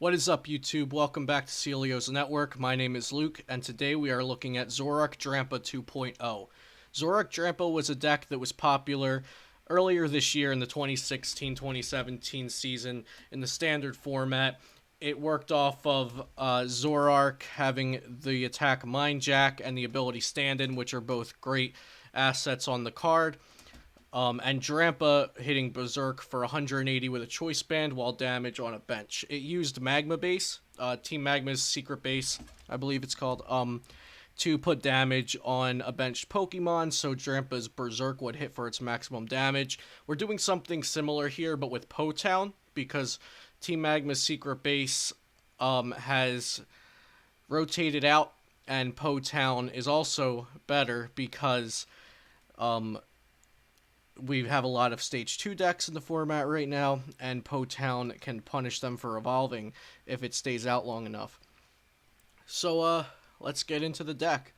What is up, YouTube? Welcome back to Celio's Network. My name is Luke, and today we are looking at Zoroark Drampa 2.0. Zoroark Drampa was a deck that was popular earlier this year in the 2016-2017 season in the standard format. It worked off of Zoroark having the attack Mind Jack and the ability Stand-In, which are both great assets on the card. And Drampa hitting Berserk for 180 with a choice band while damage on a bench. It used Magma Base, Team Magma's secret base, I believe it's called, to put damage on a benched Pokemon, so Drampa's Berserk would hit for its maximum damage. We're doing something similar here, but with Po-Town, because Team Magma's secret base has rotated out, and Po-Town is also better because we have a lot of Stage 2 decks in the format right now, and Po-Town can punish them for evolving if it stays out long enough. So, let's get into the deck.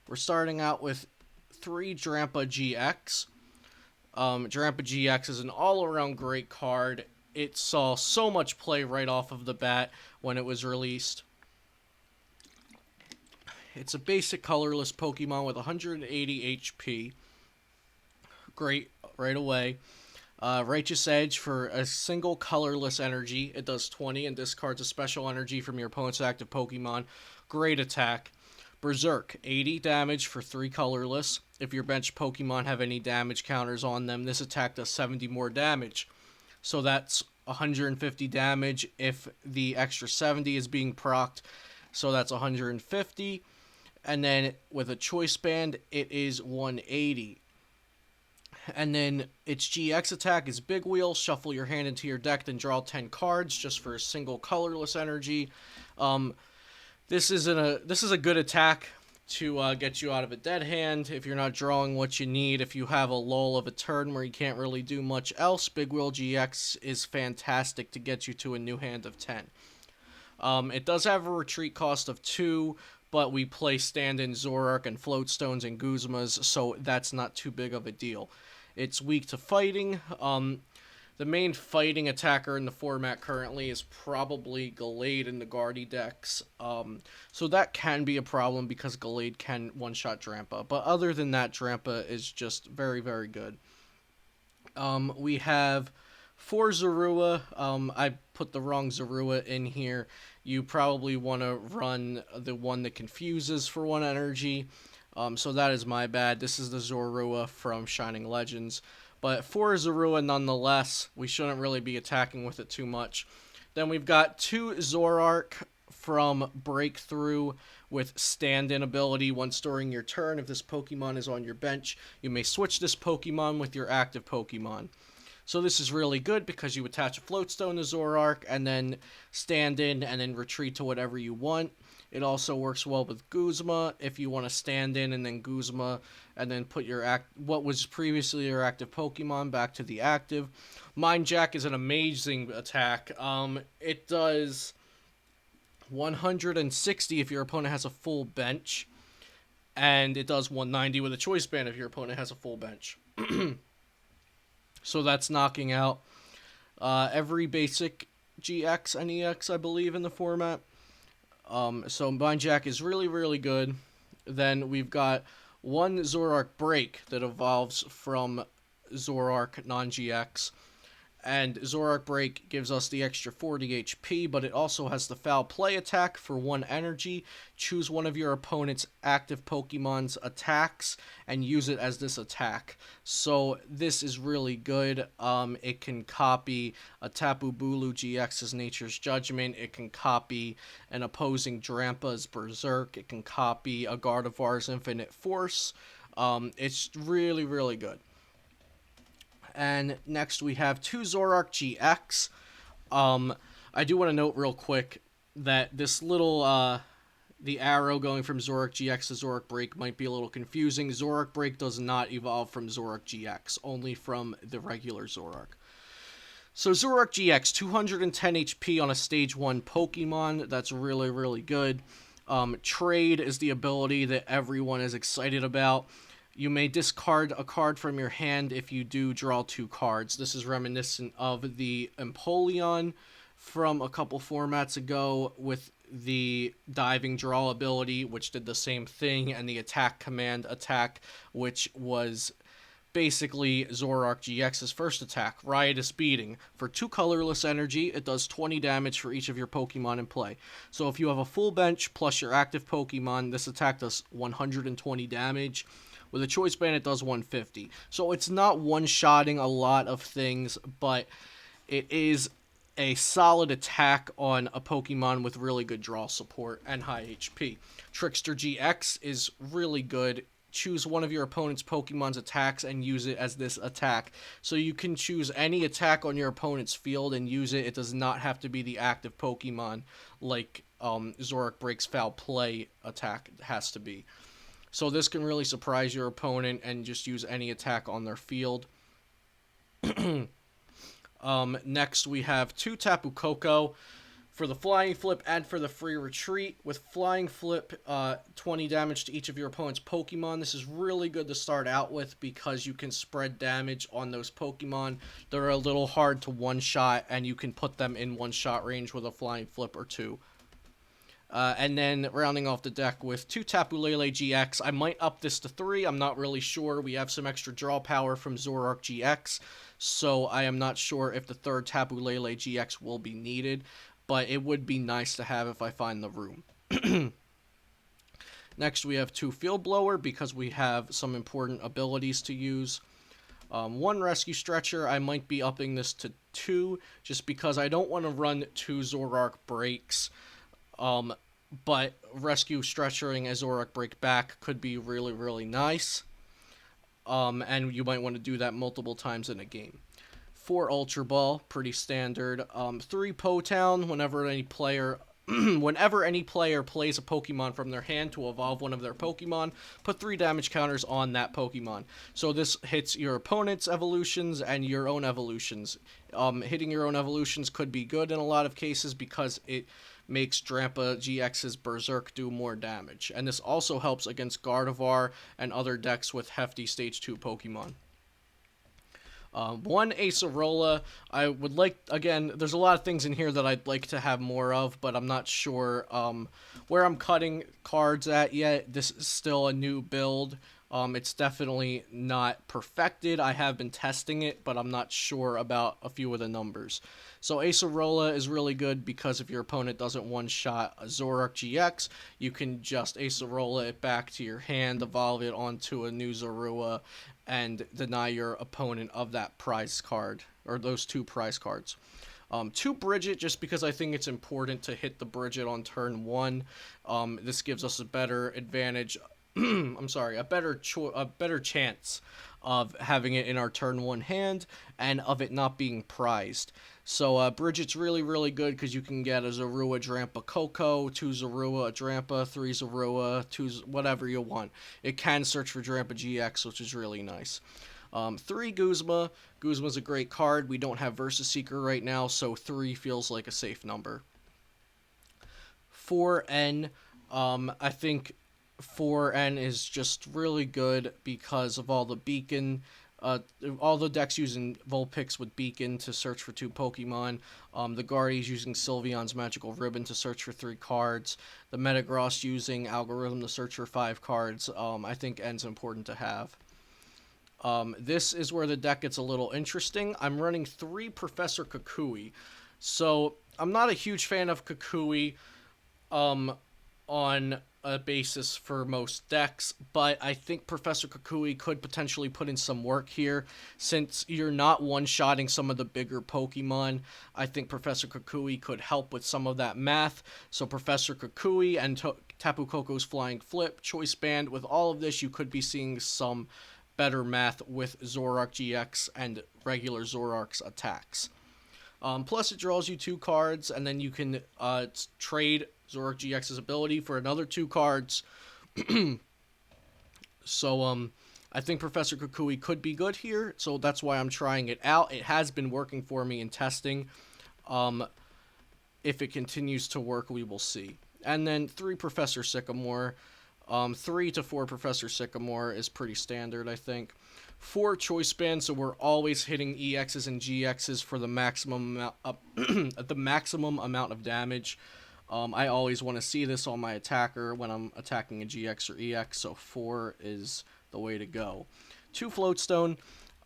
We're starting out with 3 Drampa GX. Drampa GX is an all-around great card. It saw so much play right off of the bat when it was released. It's a basic colorless Pokemon with 180 HP. Great right away. Righteous Edge for a single colorless energy. It does 20 and discards a special energy from your opponent's active Pokemon. Great attack. Berserk, 80 damage for 3 colorless. If your bench Pokemon have any damage counters on them, this attack does 70 more damage. So that's 150 damage if the extra 70 is being procced. So that's 150. And then with a choice band, it is 180. And then its GX attack is Big Wheel. Shuffle your hand into your deck, then draw 10 cards just for a single colorless energy. This is a good attack to get you out of a dead hand if you're not drawing what you need. If you have a lull of a turn where you can't really do much else, Big Wheel GX is fantastic to get you to a new hand of 10. It does have a retreat cost of 2, but we play Stand-In Zoroark and Floatstones and Guzmas, so that's not too big of a deal. It's weak to fighting. The main fighting attacker in the format currently is probably Gallade in the Guardy decks. So that can be a problem because Gallade can one-shot Drampa. But other than that, Drampa is just very, very good. We have 4 Zorua. I put the wrong Zorua in here. You probably want to run the one that confuses for 1 energy. So that is my bad. This is the Zorua from Shining Legends. But 4 Zorua nonetheless. We shouldn't really be attacking with it too much. Then we've got 2 Zoroark from Breakthrough with Stand-In ability. Once during your turn, if this Pokemon is on your bench, you may switch this Pokemon with your active Pokemon. So this is really good because you attach a Floatstone to Zoroark and then stand in and then retreat to whatever you want. It also works well with Guzma if you want to stand in and then Guzma and then put your what was previously your active Pokemon back to the active. Mind Jack is an amazing attack. It does 160 if your opponent has a full bench, and it does 190 with a choice band if your opponent has a full bench. So that's knocking out every basic GX and EX, I believe, in the format. So Mind Jack is really, really good. Then we've got 1 Zoroark Break that evolves from Zoroark non-GX. And Zoroark Break gives us the extra 40 HP, but it also has the Foul Play attack for 1 energy. Choose one of your opponent's active Pokemon's attacks and use it as this attack. So this is really good. It can copy a Tapu Bulu GX's Nature's Judgment. It can copy an opposing Drampa's Berserk. It can copy a Gardevoir's Infinite Force. It's really, really good. And next we have 2 Zoroark GX. I do want to note real quick that this little, the arrow going from Zoroark GX to Zoroark Break might be a little confusing. Zoroark Break does not evolve from Zoroark GX, only from the regular Zoroark. So Zoroark GX, 210 HP on a Stage 1 Pokemon. That's really, really good. Trade is the ability that everyone is excited about. You may discard a card from your hand if you do draw 2 cards. This is reminiscent of the Empoleon from a couple formats ago with the diving draw ability, which did the same thing, and the attack command attack, which was basically Zoroark GX's first attack, Riotous Beating. For 2 colorless energy, it does 20 damage for each of your Pokemon in play. So if you have a full bench plus your active Pokemon, this attack does 120 damage. With a Choice Band, it does 150. So it's not one-shotting a lot of things, but it is a solid attack on a Pokemon with really good draw support and high HP. Trickster GX is really good. Choose one of your opponent's Pokemon's attacks and use it as this attack. So you can choose any attack on your opponent's field and use it. It does not have to be the active Pokemon like Zoroark Breaks Foul Play attack has to be. So this can really surprise your opponent and just use any attack on their field. Next we have 2 Tapu Koko for the Flying Flip and for the Free Retreat. With Flying Flip, 20 damage to each of your opponent's Pokemon. This is really good to start out with because you can spread damage on those Pokemon. They're a little hard to one-shot, and you can put them in one-shot range with a Flying Flip or 2. And then rounding off the deck with 2 Tapu Lele GX. I might up this to 3. I'm not really sure. We have some extra draw power from Zoroark GX, so I am not sure if the 3rd Tapu Lele GX will be needed, but it would be nice to have if I find the room. Next, we have 2 Field Blower because we have some important abilities to use. 1 Rescue Stretcher. I might be upping this to 2 just because I don't want to run 2 Zoroark Breaks. But Rescue Stretchering as Zoroark Break Back could be really, really nice. And you might want to do that multiple times in a game. 4 Ultra Ball, pretty standard. 3 Po-Town, whenever any player plays a Pokemon from their hand to evolve one of their Pokemon, put 3 damage counters on that Pokemon. So this hits your opponent's evolutions and your own evolutions. Hitting your own evolutions could be good in a lot of cases because it makes Drampa GX's Berserk do more damage. And this also helps against Gardevoir and other decks with hefty Stage 2 Pokemon. 1 Acerola. I would like, again, there's a lot of things in here that I'd like to have more of, but I'm not sure where I'm cutting cards at yet. This is still a new build. It's definitely not perfected. I have been testing it, but I'm not sure about a few of the numbers. So Acerola is really good because if your opponent doesn't one-shot a Zoroark GX, you can just Acerola it back to your hand, evolve it onto a new Zorua, and deny your opponent of that prize card, or those 2 prize cards. 2 Bridget, just because I think it's important to hit the Bridget on turn 1. This gives us a better advantage. a better chance of having it in our turn 1 hand and of it not being prized. So Bridget's really, really good because you can get a Zorua, Drampa, Koko, 2 Zorua, Drampa, 3 Zorua, 2 whatever you want. It can search for Drampa GX, which is really nice. 3 Guzma. Guzma's a great card. We don't have Versus Seeker right now, so 3 feels like a safe number. 4N. I think 4N is just really good because of all the beacon, all the decks using Vulpix with beacon to search for 2 Pokemon, the Guardians using Sylveon's Magical Ribbon to search for 3 cards, the Metagross using Algorithm to search for 5 cards. I think N's important to have. This is where the deck gets a little interesting. I'm running 3 Professor Kukui. So I'm not a huge fan of Kukui on a basis for most decks, but I think Professor Kukui could potentially put in some work here. Since you're not one-shotting some of the bigger Pokemon, I think Professor Kukui could help with some of that math. So Professor Kukui and Tapu Koko's Flying Flip, Choice Band, with all of this, you could be seeing some better math with Zoroark GX and regular Zoroark's attacks. Plus, it draws you 2 cards, and then you can trade Zoroark GX's ability for another 2 cards. So, I think Professor Kukui could be good here, so that's why I'm trying it out. It has been working for me in testing. If it continues to work, we will see. And then 3 Professor Sycamore. 3 to 4 Professor Sycamore is pretty standard, I think. 4 Choice Band, so we're always hitting EXs and GXs for the maximum amount, the maximum amount of damage. I always want to see this on my attacker when I'm attacking a GX or EX, so 4 is the way to go. 2 Floatstone.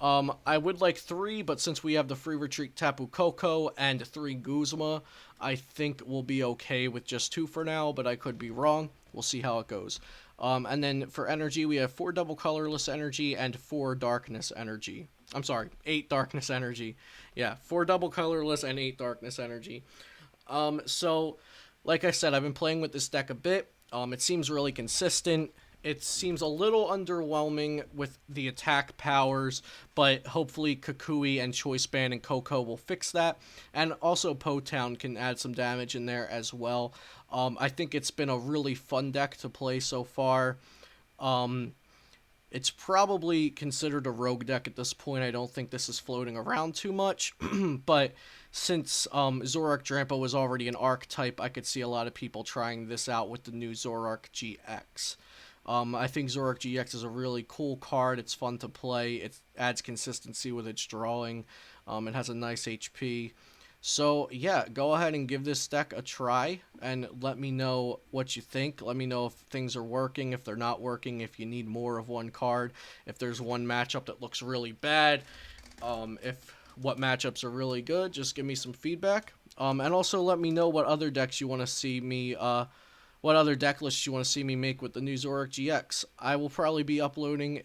I would like 3, but since we have the Free Retreat Tapu Koko and 3 Guzma, I think we'll be okay with just 2 for now, but I could be wrong. We'll see how it goes. And then for energy, we have 4 double colorless energy and 4 darkness energy. I'm sorry, 8 darkness energy. Yeah, 4 double colorless and 8 darkness energy. So, like I said, I've been playing with this deck a bit. It seems really consistent. It seems a little underwhelming with the attack powers, but hopefully Kukui and Choice Band and Koko will fix that. And also Po-Town can add some damage in there as well. I think it's been a really fun deck to play so far. It's probably considered a rogue deck at this point. I don't think this is floating around too much. But since Zoroark Drampa was already an archetype, I could see a lot of people trying this out with the new Zoroark GX. I think Zoroark GX is a really cool card. It's fun to play. It adds consistency with its drawing. It has a nice HP. So, yeah, go ahead and give this deck a try and let me know what you think. Let me know if things are working, if they're not working, if you need more of one card, if there's one matchup that looks really bad, if what matchups are really good. Just give me some feedback. And also let me know what other decks you want to see me, what other deck lists you want to see me make with the new Zoroark GX. I will probably be uploading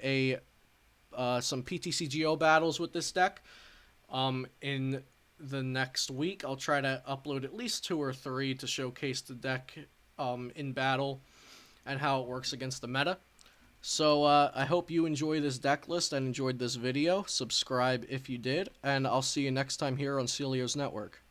some PTCGO battles with this deck in the next week. I'll try to upload at least 2 or 3 to showcase the deck in battle and how it works against the meta. So I hope you enjoy this deck list and enjoyed this video. Subscribe if you did, and I'll see you next time here on Celio's Network.